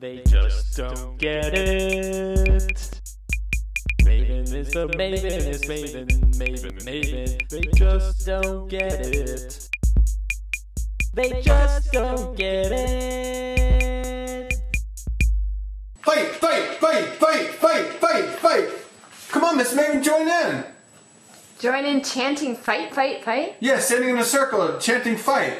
They just don't get it. Maven is the Maven is Maven, Maven. They just don't get it. They just don't get it. Fight! Come on, Miss Maven, join in. Join in chanting fight? Yeah, standing in a circle, chanting fight.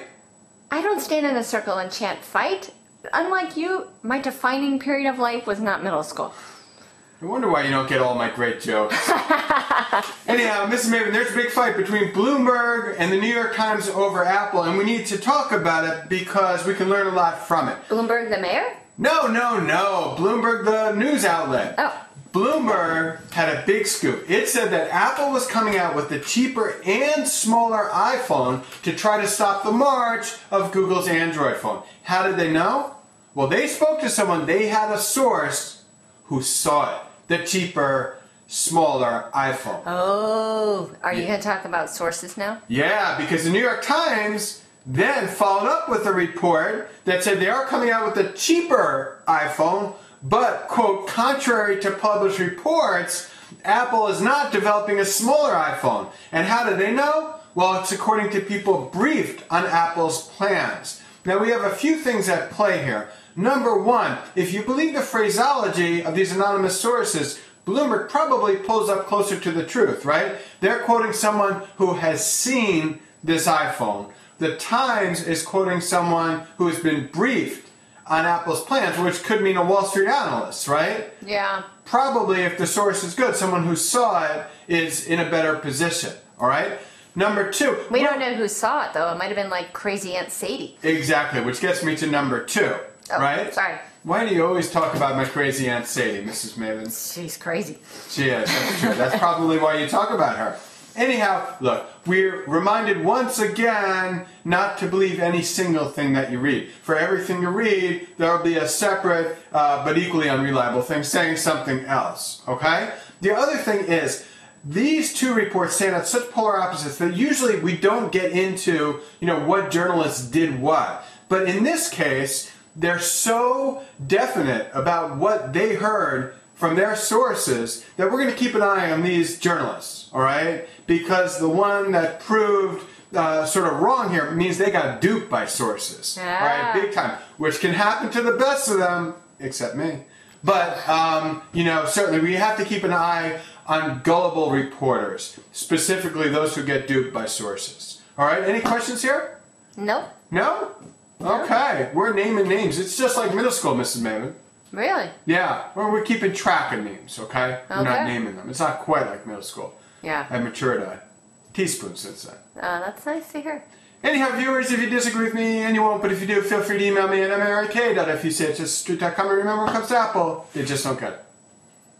I don't stand in a circle and chant fight. Unlike you, my defining period of life was not middle school. I wonder why you don't get all my great jokes. Anyhow, Mrs. Maven, there's a big fight between Bloomberg and the New York Times over Apple, and we need to talk about it because we can learn a lot from it. Bloomberg the mayor? No. Bloomberg, the news outlet. Oh. Bloomberg had a big scoop. It said that Apple was coming out with the cheaper and smaller iPhone to try to stop the march of Google's Android phone. How did they know? Well, they spoke to someone. They had a source who saw it. The cheaper, smaller iPhone. Oh, are you going to talk about sources now? Yeah, because the New York Times then followed up with a report that said they are coming out with a cheaper iPhone, but, quote, contrary to published reports, Apple is not developing a smaller iPhone. And how do they know? Well, it's according to people briefed on Apple's plans. Now, we have a few things at play here. Number one, if you believe the phraseology of these anonymous sources, Bloomberg probably pulls up closer to the truth, right? They're quoting someone who has seen this iPhone. The Times is quoting someone who has been briefed on Apple's plans, which could mean a Wall Street analyst, right? Yeah. Probably, if the source is good, someone who saw it is in a better position, all right? Number two. We don't know who saw it, though. It might have been like crazy Aunt Sadie. Exactly, which gets me to number two, right? Sorry. Why do you always talk about my crazy Aunt Sadie, Mrs. Maven? She's crazy. She is, that's true. That's probably why you talk about her. Anyhow, look, we're reminded once again not to believe any single thing that you read. For everything you read, there will be a separate but equally unreliable thing saying something else, okay? The other thing is, these two reports stand at such polar opposites that usually we don't get into, what journalists did what. But in this case, they're so definite about what they heard from their sources that we're going to keep an eye on these journalists, all right? Because the one that proved sort of wrong here means they got duped by sources, all right? Big time, which can happen to the best of them, except me. But, certainly we have to keep an eye on gullible reporters, specifically those who get duped by sources. All right, any questions here? Nope. No? Okay, we're naming names. It's just like middle school, Mrs. Maven. Really? Yeah, we're keeping track of names, okay? We're not naming them. It's not quite like middle school. Yeah. I've matured a teaspoon since then. That's nice to hear. Anyhow, viewers, if you disagree with me, and you won't, but if you do, feel free to email me at mark.fuchs@thestreet.com. And remember, when it comes to Apple, they just don't get it.